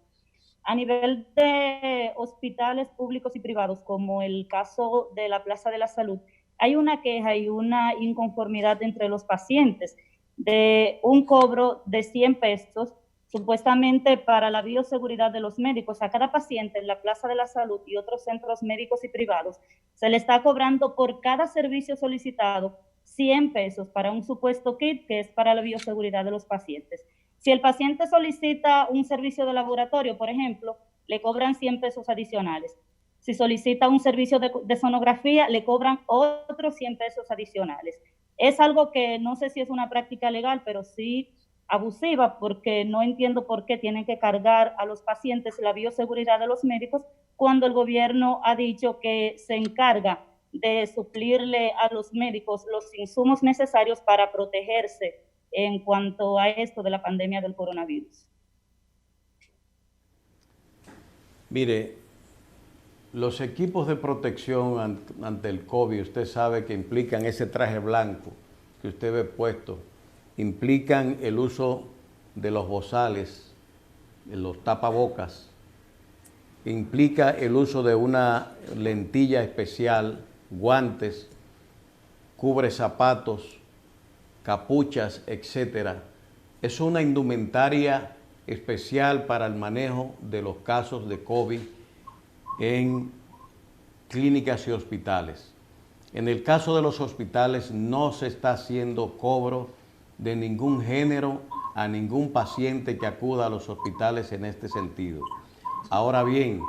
A nivel de hospitales públicos y privados, como el caso de la Plaza de la Salud, hay una queja y una inconformidad entre los pacientes de un cobro de 100 pesos, supuestamente para la bioseguridad de los médicos. A cada paciente en la Plaza de la Salud y otros centros médicos y privados se le está cobrando por cada servicio solicitado 100 pesos para un supuesto kit que es para la bioseguridad de los pacientes. Si el paciente solicita un servicio de laboratorio, por ejemplo, le cobran 100 pesos adicionales. Si solicita un servicio de sonografía, le cobran otros 100 pesos adicionales. Es algo que no sé si es una práctica legal, pero sí abusiva, porque no entiendo por qué tienen que cargar a los pacientes la bioseguridad de los médicos cuando el gobierno ha dicho que se encarga de suplirle a los médicos los insumos necesarios para protegerse en cuanto a esto de la pandemia del coronavirus. Mire, los equipos de protección ante el COVID, usted sabe que implican ese traje blanco que usted ve puesto, implican el uso de los bozales, de los tapabocas, implica el uso de una lentilla especial, guantes, cubre zapatos, capuchas, etc. Es una indumentaria especial para el manejo de los casos de COVID en clínicas y hospitales. En el caso de los hospitales no se está haciendo cobro de ningún género a ningún paciente que acuda a los hospitales en este sentido. Ahora bien,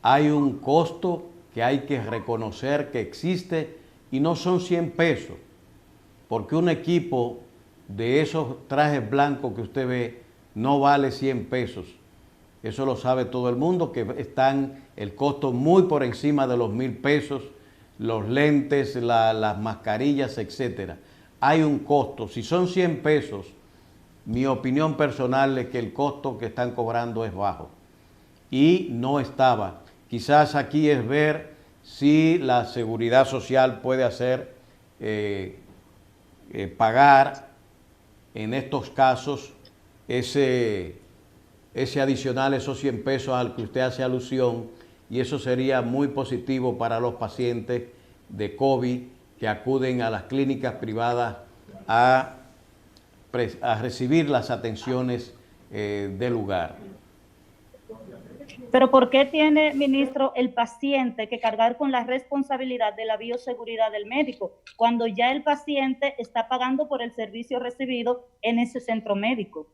hay un costo que hay que reconocer que existe y no son 100 pesos, porque un equipo de esos trajes blancos que usted ve no vale 100 pesos. Eso lo sabe todo el mundo, que están el costo muy por encima de los 1.000 pesos, los lentes, las mascarillas, etcétera. Hay un costo. Si son 100 pesos, mi opinión personal es que el costo que están cobrando es bajo. y no estaba. Quizás aquí es ver si la Seguridad Social puede hacer pagar en estos casos ese adicional, esos 100 pesos al que usted hace alusión, y eso sería muy positivo para los pacientes de COVID que acuden a las clínicas privadas a recibir las atenciones del lugar. Pero ¿por qué tiene, ministro, el paciente que cargar con la responsabilidad de la bioseguridad del médico cuando ya el paciente está pagando por el servicio recibido en ese centro médico?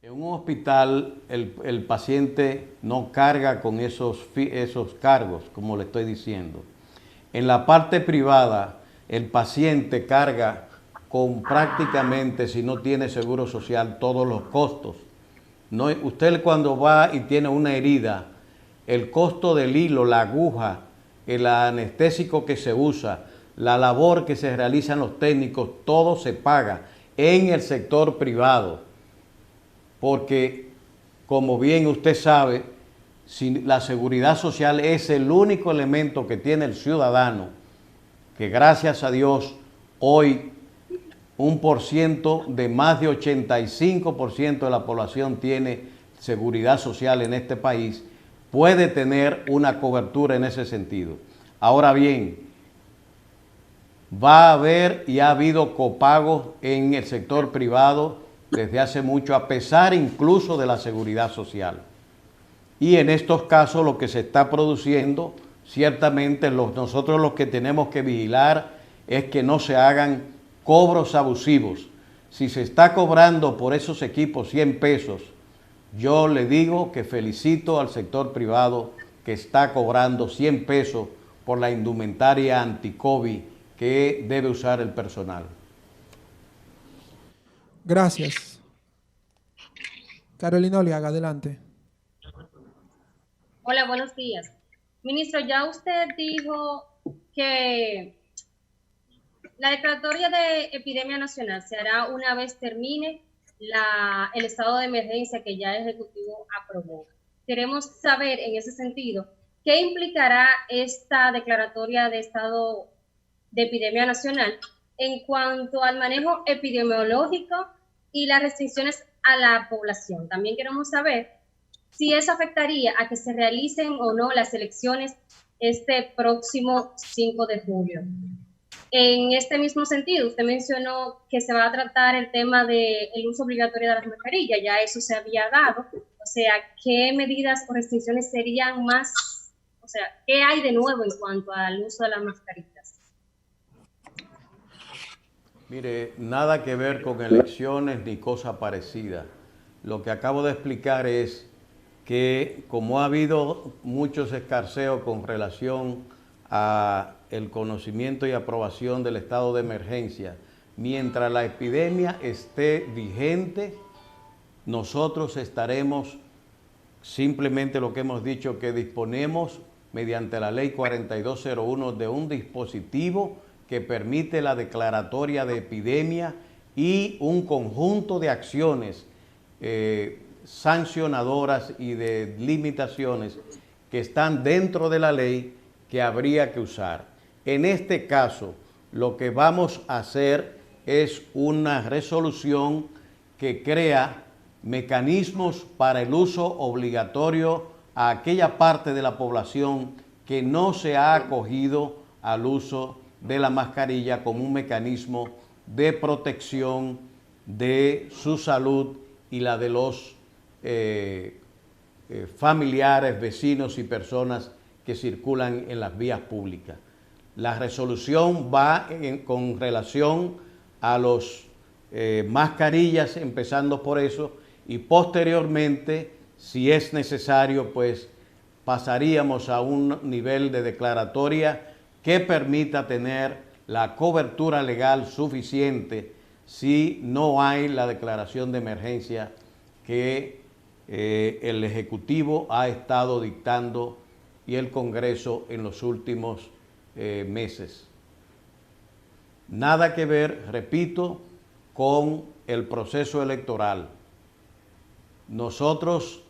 En un hospital el paciente no carga con esos cargos, como le estoy diciendo. En la parte privada, el paciente carga con prácticamente, si no tiene seguro social, todos los costos. No, usted cuando va y tiene una herida, el costo del hilo, la aguja, el anestésico que se usa, la labor que se realizan los técnicos, todo se paga en el sector privado. Porque, como bien usted sabe, si la seguridad social es el único elemento que tiene el ciudadano, que gracias a Dios hoy un % de más de 85% de la población tiene seguridad social en este país, puede tener una cobertura en ese sentido. Ahora bien, va a haber y ha habido copagos en el sector privado desde hace mucho, a pesar incluso de la seguridad social. Y en estos casos lo que se está produciendo, ciertamente nosotros lo que tenemos que vigilar es que no se hagan cobros abusivos. Si se está cobrando por esos equipos 100 pesos, yo le digo que felicito al sector privado que está cobrando 100 pesos por la indumentaria anti-COVID que debe usar el personal. Gracias. Carolina Oliaga, adelante. Hola, buenos días. Ministro, ya usted dijo que la declaratoria de epidemia nacional se hará una vez termine el estado de emergencia que ya el Ejecutivo aprobó. Queremos saber en ese sentido qué implicará esta declaratoria de estado de epidemia nacional en cuanto al manejo epidemiológico y las restricciones a la población. También queremos saber si eso afectaría a que se realicen o no las elecciones este próximo 5 de julio. En este mismo sentido, usted mencionó que se va a tratar el tema del uso obligatorio de las mascarillas, ya eso se había dado, o sea, ¿qué medidas o restricciones serían más, o sea, qué hay de nuevo en cuanto al uso de las mascarillas? Mire, nada que ver con elecciones ni cosa parecida. Lo que acabo de explicar es que como ha habido muchos escarceos con relación a el conocimiento y aprobación del estado de emergencia, mientras la epidemia esté vigente, nosotros estaremos simplemente lo que hemos dicho, que disponemos mediante la ley 4201 de un dispositivo que permite la declaratoria de epidemia y un conjunto de acciones sancionadoras y de limitaciones que están dentro de la ley que habría que usar. En este caso, lo que vamos a hacer es una resolución que crea mecanismos para el uso obligatorio a aquella parte de la población que no se ha acogido al uso de la mascarilla como un mecanismo de protección de su salud y la de los familiares, vecinos y personas que circulan en las vías públicas. La resolución va con relación a los mascarillas, empezando por eso, y posteriormente, si es necesario, pues pasaríamos a un nivel de declaratoria que permita tener la cobertura legal suficiente si no hay la declaración de emergencia que el Ejecutivo ha estado dictando y el Congreso en los últimos meses. Nada que ver, repito, con el proceso electoral. Nosotros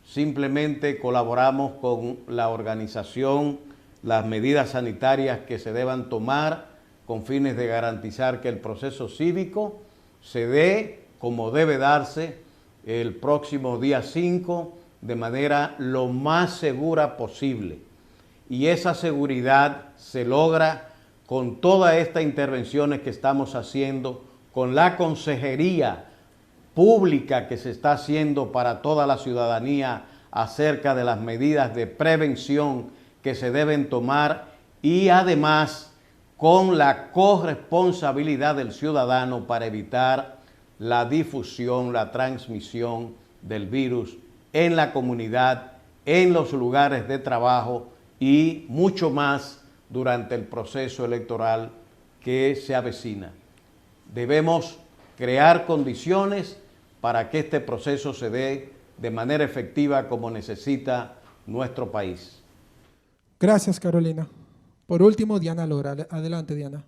simplemente colaboramos con la organización, las medidas sanitarias que se deban tomar con fines de garantizar que el proceso cívico se dé como debe darse el próximo día 5 de manera lo más segura posible. Y esa seguridad se logra con todas estas intervenciones que estamos haciendo, con la consejería pública que se está haciendo para toda la ciudadanía acerca de las medidas de prevención que se deben tomar y además con la corresponsabilidad del ciudadano para evitar la difusión, la transmisión del virus en la comunidad, en los lugares de trabajo y mucho más durante el proceso electoral que se avecina. Debemos crear condiciones para que este proceso se dé de manera efectiva como necesita nuestro país. Gracias, Carolina. Por último, Diana Lora. Adelante, Diana.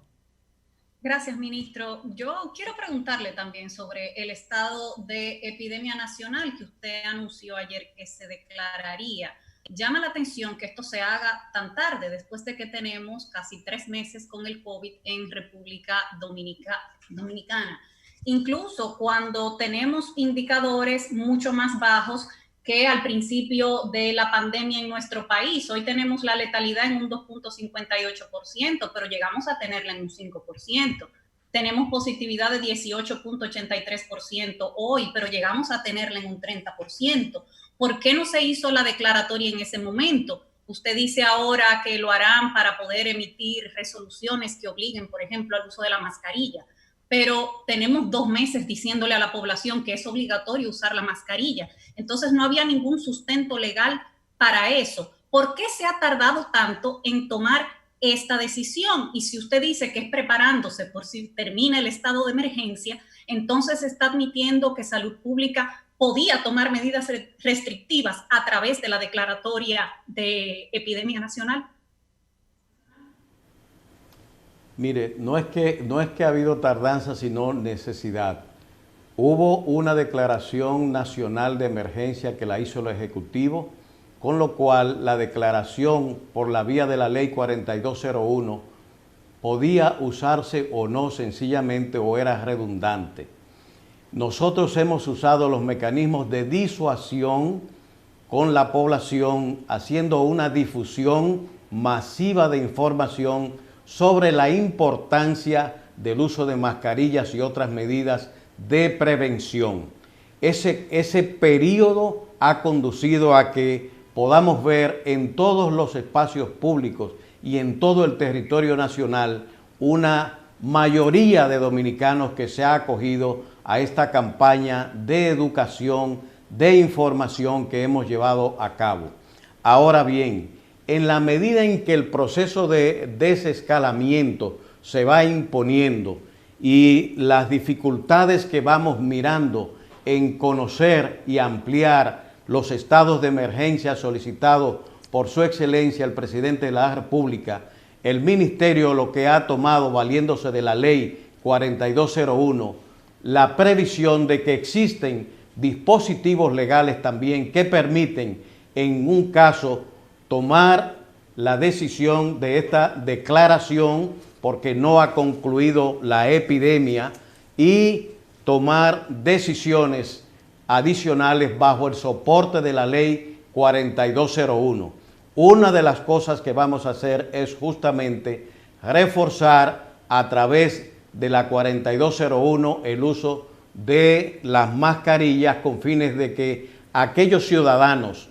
Gracias, ministro. Yo quiero preguntarle también sobre el estado de epidemia nacional que usted anunció ayer que se declararía. Llama la atención que esto se haga tan tarde, después de que tenemos casi 3 meses con el COVID en República Dominicana. Incluso cuando tenemos indicadores mucho más bajos que al principio de la pandemia en nuestro país. Hoy tenemos la letalidad en un 2.58%, pero llegamos a tenerla en un 5%. Tenemos positividad de 18.83% hoy, pero llegamos a tenerla en un 30%. ¿Por qué no se hizo la declaratoria en ese momento? Usted dice ahora que lo harán para poder emitir resoluciones que obliguen, por ejemplo, al uso de la mascarilla. Pero tenemos 2 meses diciéndole a la población que es obligatorio usar la mascarilla. Entonces no había ningún sustento legal para eso. ¿Por qué se ha tardado tanto en tomar esta decisión? Y si usted dice que es preparándose por si termina el estado de emergencia, entonces está admitiendo que Salud Pública podía tomar medidas restrictivas a través de la declaratoria de epidemia nacional. Mire, no es que ha habido tardanza, sino necesidad. Hubo una declaración nacional de emergencia que la hizo el Ejecutivo, con lo cual la declaración por la vía de la Ley 4201 podía usarse o no sencillamente o era redundante. Nosotros hemos usado los mecanismos de disuasión con la población, haciendo una difusión masiva de información sobre la importancia del uso de mascarillas y otras medidas de prevención. Ese periodo ha conducido a que podamos ver en todos los espacios públicos y en todo el territorio nacional una mayoría de dominicanos que se ha acogido a esta campaña de educación, de información que hemos llevado a cabo. Ahora bien, en la medida en que el proceso de desescalamiento se va imponiendo y las dificultades que vamos mirando en conocer y ampliar los estados de emergencia solicitados por su excelencia el presidente de la República, el ministerio lo que ha tomado, valiéndose de la ley 4201, la previsión de que existen dispositivos legales también que permiten en un caso tomar la decisión de esta declaración porque no ha concluido la epidemia y tomar decisiones adicionales bajo el soporte de la ley 4201. Una de las cosas que vamos a hacer es justamente reforzar a través de la 4201 el uso de las mascarillas con fines de que aquellos ciudadanos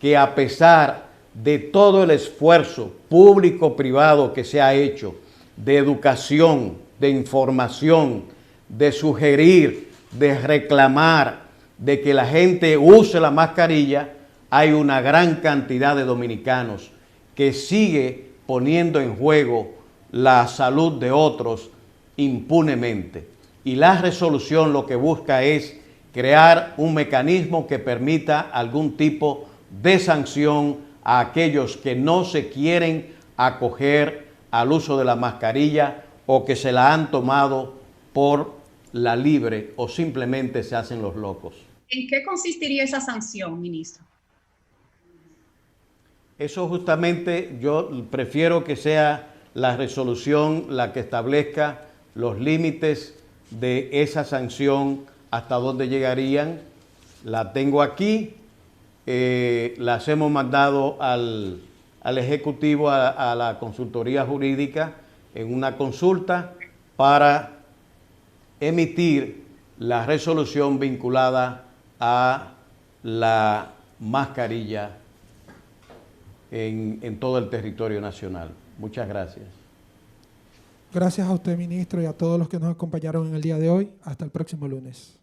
que a pesar de todo el esfuerzo público-privado que se ha hecho de educación, de información, de sugerir, de reclamar, de que la gente use la mascarilla, hay una gran cantidad de dominicanos que sigue poniendo en juego la salud de otros impunemente. Y la resolución lo que busca es crear un mecanismo que permita algún tipo de sanción a aquellos que no se quieren acoger al uso de la mascarilla o que se la han tomado por la libre o simplemente se hacen los locos. ¿En qué consistiría esa sanción, ministro? Eso justamente yo prefiero que sea la resolución la que establezca los límites de esa sanción, hasta dónde llegarían. La tengo aquí, las hemos mandado al Ejecutivo, a la consultoría jurídica, en una consulta para emitir la resolución vinculada a la mascarilla en todo el territorio nacional. Muchas gracias. Gracias a usted, ministro, y a todos los que nos acompañaron en el día de hoy. Hasta el próximo lunes.